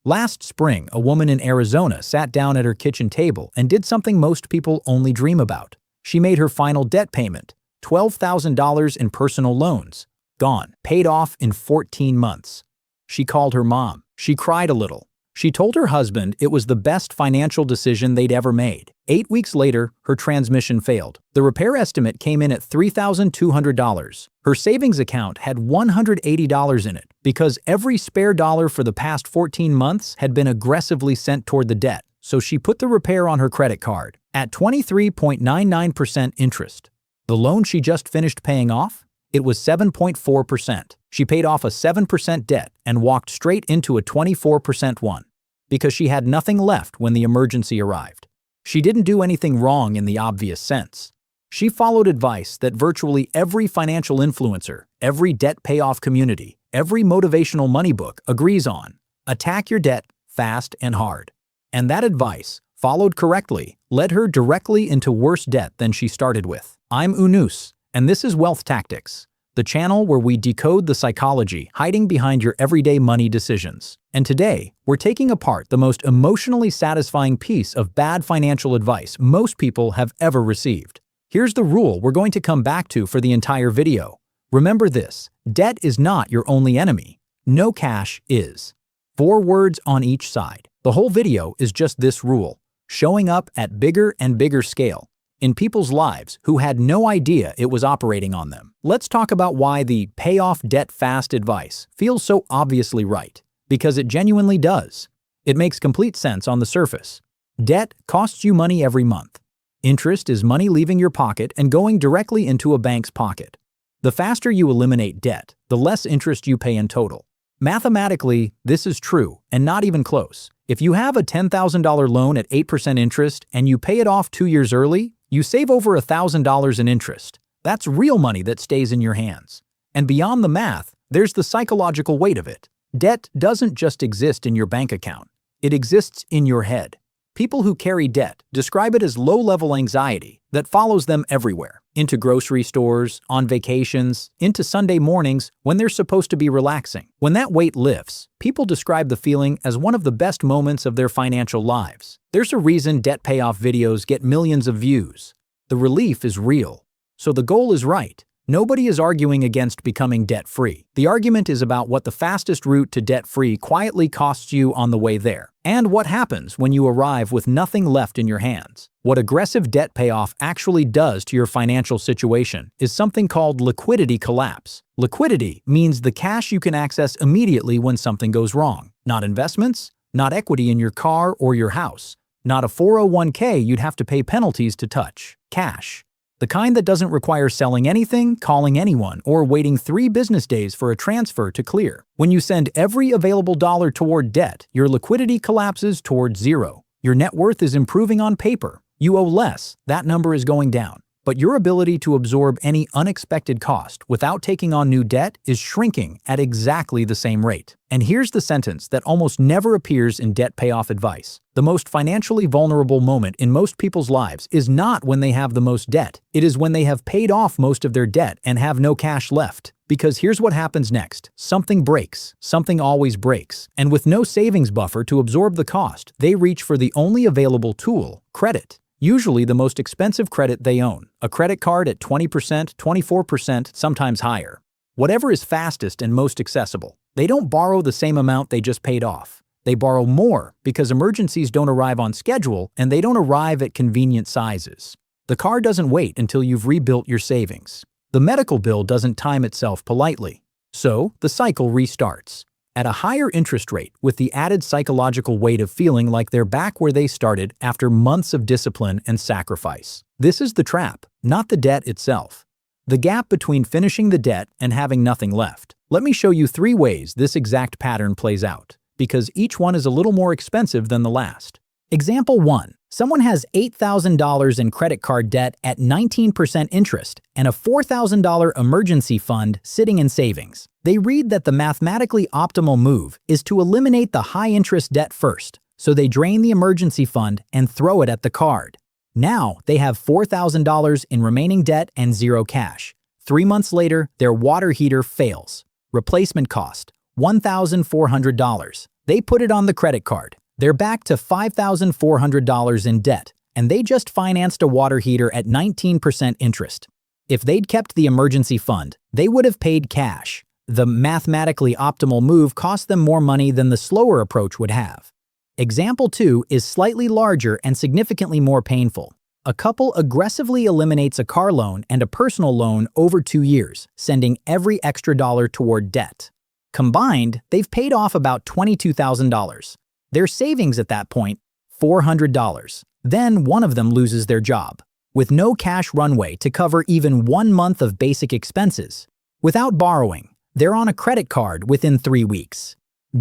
Last spring, a woman in Arizona sat down at her kitchen table and did something most people only dream about. She made her final debt payment, $12,000 in personal loans. Gone, paid off in 14 months. She called her mom. She cried a little. She told her husband it was the best financial decision they'd ever made. 8 weeks later, her transmission failed. The repair estimate came in at $3,200. Her savings account had $180 in it because every spare dollar for the past 14 months had been aggressively sent toward the debt, so she put the repair on her credit card at 23.99% interest. The loan she just finished paying off? It was 7.4%. She paid off a 7% debt and walked straight into a 24% one because she had nothing left when the emergency arrived. She didn't do anything wrong in the obvious sense. She followed advice that virtually every financial influencer, every debt payoff community, every motivational money book agrees on. Attack your debt fast and hard. And that advice, followed correctly, led her directly into worse debt than she started with. I'm Unus, and this is Wealth Tactics, the channel where we decode the psychology hiding behind your everyday money decisions. And today, we're taking apart the most emotionally satisfying piece of bad financial advice most people have ever received. Here's the rule we're going to come back to for the entire video. Remember this: debt is not your only enemy. No cash is. 4 words on each side. The whole video is just this rule, showing up at bigger and bigger scale in people's lives who had no idea it was operating on them. Let's talk about why the pay off debt fast advice feels so obviously right, because it genuinely does. It makes complete sense on the surface. Debt costs you money every month. Interest is money leaving your pocket and going directly into a bank's pocket. The faster you eliminate debt, the less interest you pay in total. Mathematically, this is true and not even close. If you have a $10,000 loan at 8% interest and you pay it off 2 years early, you save over $1,000 in interest. That's real money that stays in your hands. And beyond the math, there's the psychological weight of it. Debt doesn't just exist in your bank account. It exists in your head. People who carry debt describe it as low-level anxiety that follows them everywhere. Into grocery stores, on vacations, into Sunday mornings when they're supposed to be relaxing. When that weight lifts, people describe the feeling as one of the best moments of their financial lives. There's a reason debt payoff videos get millions of views. The relief is real. So the goal is right. Nobody is arguing against becoming debt-free. The argument is about what the fastest route to debt-free quietly costs you on the way there, and what happens when you arrive with nothing left in your hands. What aggressive debt payoff actually does to your financial situation is something called liquidity collapse. Liquidity means the cash you can access immediately when something goes wrong. Not investments, not equity in your car or your house, not a 401k you'd have to pay penalties to touch. Cash. The kind that doesn't require selling anything, calling anyone, or waiting 3 business days for a transfer to clear. When you send every available dollar toward debt, your liquidity collapses toward zero. Your net worth is improving on paper. You owe less, that number is going down. But your ability to absorb any unexpected cost without taking on new debt is shrinking at exactly the same rate. And here's the sentence that almost never appears in debt payoff advice. The most financially vulnerable moment in most people's lives is not when they have the most debt. It is when they have paid off most of their debt and have no cash left. Because here's what happens next. Something breaks. Something always breaks. And with no savings buffer to absorb the cost, they reach for the only available tool, credit. Usually the most expensive credit they own, a credit card at 20%, 24%, sometimes higher. Whatever is fastest and most accessible. They don't borrow the same amount they just paid off. They borrow more because emergencies don't arrive on schedule and they don't arrive at convenient sizes. The car doesn't wait until you've rebuilt your savings. The medical bill doesn't time itself politely. So the cycle restarts. At a higher interest rate with the added psychological weight of feeling like they're back where they started after months of discipline and sacrifice. This is the trap, not the debt itself. The gap between finishing the debt and having nothing left. Let me show you 3 ways this exact pattern plays out, because each one is a little more expensive than the last. Example 1. Someone has $8,000 in credit card debt at 19% interest and a $4,000 emergency fund sitting in savings. They read that the mathematically optimal move is to eliminate the high-interest debt first, so they drain the emergency fund and throw it at the card. Now they have $4,000 in remaining debt and 0 cash. 3 months later, their water heater fails. Replacement cost, $1,400. They put it on the credit card. They're back to $5,400 in debt, and they just financed a water heater at 19% interest. If they'd kept the emergency fund, they would have paid cash. The mathematically optimal move cost them more money than the slower approach would have. Example 2 is slightly larger and significantly more painful. A couple aggressively eliminates a car loan and a personal loan over 2 years, sending every extra dollar toward debt. Combined, they've paid off about $22,000. Their savings at that point, $400. Then one of them loses their job, with no cash runway to cover even 1 month of basic expenses. Without borrowing, they're on a credit card within 3 weeks.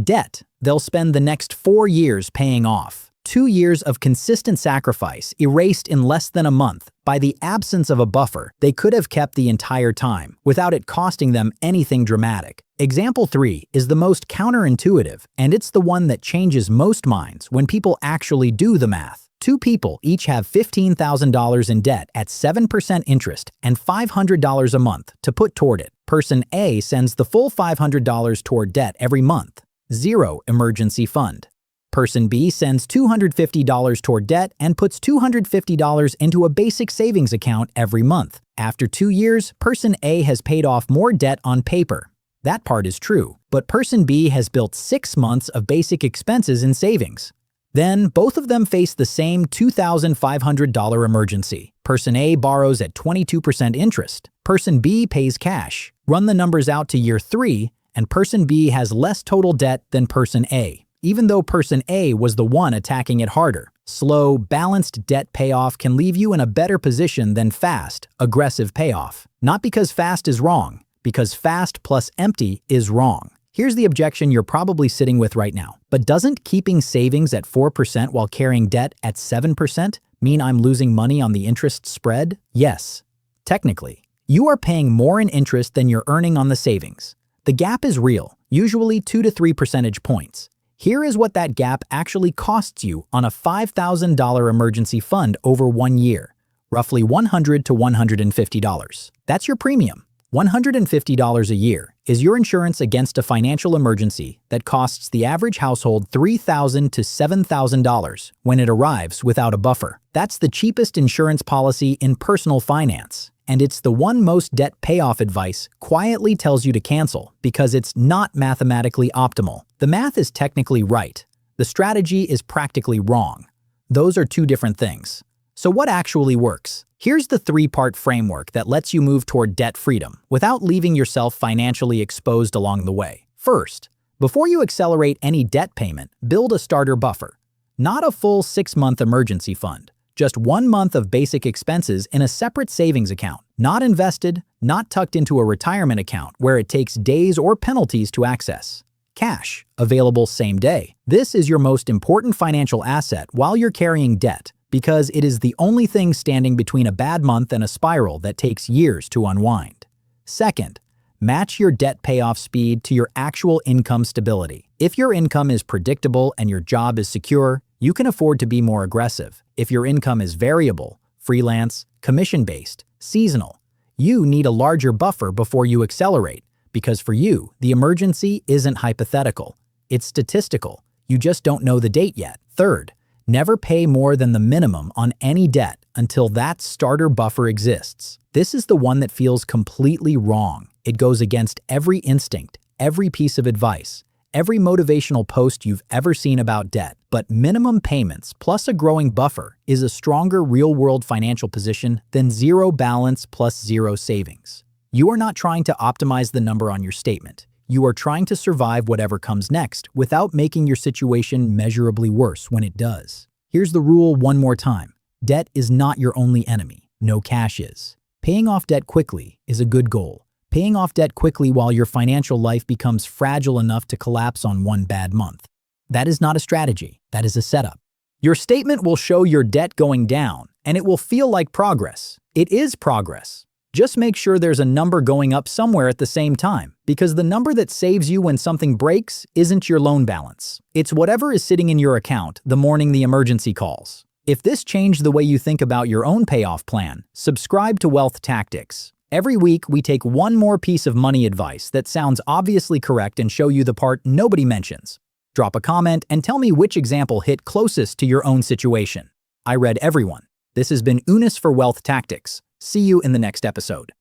Debt, they'll spend the next 4 years paying off. 2 years of consistent sacrifice erased in less than a month by the absence of a buffer they could have kept the entire time without it costing them anything dramatic. Example 3 is the most counterintuitive, and it's the one that changes most minds when people actually do the math. 2 people each have $15,000 in debt at 7% interest and $500 a month to put toward it. Person A sends the full $500 toward debt every month. 0 emergency fund. Person B sends $250 toward debt and puts $250 into a basic savings account every month. After 2 years, Person A has paid off more debt on paper. That part is true, but Person B has built 6 months of basic expenses in savings. Then, both of them face the same $2,500 emergency. Person A borrows at 22% interest. Person B pays cash. Run the numbers out to year 3, and Person B has less total debt than Person A, even though Person A was the one attacking it harder. Slow, balanced debt payoff can leave you in a better position than fast, aggressive payoff. Not because fast is wrong, because fast plus empty is wrong. Here's the objection you're probably sitting with right now. But doesn't keeping savings at 4% while carrying debt at 7% mean I'm losing money on the interest spread? Yes. Technically, you are paying more in interest than you're earning on the savings. The gap is real, usually 2 to 3 percentage points. Here is what that gap actually costs you on a $5,000 emergency fund over 1 year, roughly $100 to $150. That's your premium. $150 a year is your insurance against a financial emergency that costs the average household $3,000 to $7,000 when it arrives without a buffer. That's the cheapest insurance policy in personal finance, and it's the one most debt payoff advice quietly tells you to cancel because it's not mathematically optimal. The math is technically right. The strategy is practically wrong. Those are 2 different things. So what actually works? Here's the 3-part framework that lets you move toward debt freedom without leaving yourself financially exposed along the way. First, before you accelerate any debt payment, build a starter buffer. Not a full 6-month emergency fund, just 1 month of basic expenses in a separate savings account. Not invested, not tucked into a retirement account where it takes days or penalties to access. Cash, available same day. This is your most important financial asset while you're carrying debt, because it is the only thing standing between a bad month and a spiral that takes years to unwind. Second, match your debt payoff speed to your actual income stability. If your income is predictable and your job is secure, you can afford to be more aggressive. If your income is variable, freelance, commission-based, seasonal, you need a larger buffer before you accelerate, because for you, the emergency isn't hypothetical. It's statistical. You just don't know the date yet. Third, never pay more than the minimum on any debt until that starter buffer exists. This is the one that feels completely wrong. It goes against every instinct, every piece of advice, every motivational post you've ever seen about debt. But minimum payments plus a growing buffer is a stronger real-world financial position than 0 balance plus 0 savings. You are not trying to optimize the number on your statement. You are trying to survive whatever comes next without making your situation measurably worse when it does. Here's the rule one more time. Debt is not your only enemy. No cash is. Paying off debt quickly is a good goal. Paying off debt quickly while your financial life becomes fragile enough to collapse on 1 bad month. That is not a strategy. That is a setup. Your statement will show your debt going down, and it will feel like progress. It is progress. Just make sure there's a number going up somewhere at the same time, because the number that saves you when something breaks isn't your loan balance. It's whatever is sitting in your account the morning the emergency calls. If this changed the way you think about your own payoff plan, subscribe to Wealth Tactics. Every week, we take one more piece of money advice that sounds obviously correct and show you the part nobody mentions. Drop a comment and tell me which example hit closest to your own situation. I read everyone. This has been Unis for Wealth Tactics. See you in the next episode.